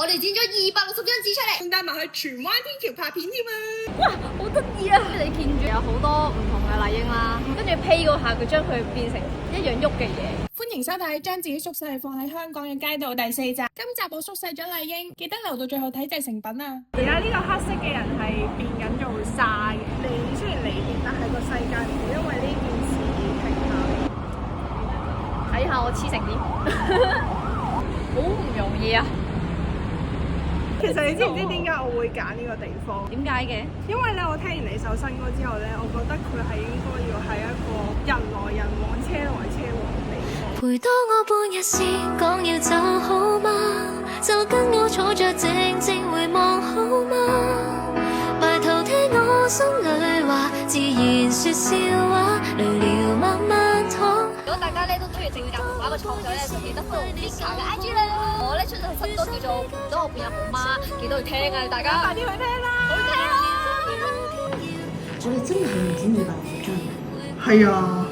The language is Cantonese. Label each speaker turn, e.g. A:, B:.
A: 我哋剪咗260張紙出嚟，
B: 仲帶埋去荃灣天橋拍片添啊！
C: 哇，好得意啊！你見住有好多唔同嘅麗英啦，跟住 P 嗰下佢將佢變成一樣喐嘅嘢。
B: 歡迎收睇將自己縮細放喺香港嘅街道第4集。今集我縮細咗麗英，記得留到最後睇製成品啊！而家呢個黑色嘅人係變緊做沙嘅，你雖然離別，但係個世界唔會因為呢件事而停下。
C: 睇下我黐成點，好唔容易啊！
B: 其實你知唔知點解我會揀呢個地方？
C: 點解嘅？
B: 因為咧，我聽完你首新歌之後咧，我覺得佢係應該要係一個人來人往、車來車往嘅地方。
D: 陪多我半日先講要走好嗎？就跟我坐着靜靜回望好嗎？埋頭聽我心裏話，自然說笑話，累了慢慢躺。
C: 如果大家咧都中意正教童話嘅創作咧，就記得 follow Mika 嘅 IG 啦。我咧出咗新歌叫做《唔多我變阿婆媽》，記得去聽啊！大家
B: 快啲去聽啦！
C: 去聽啦！
E: 我哋真係唔止260張。
B: 係啊。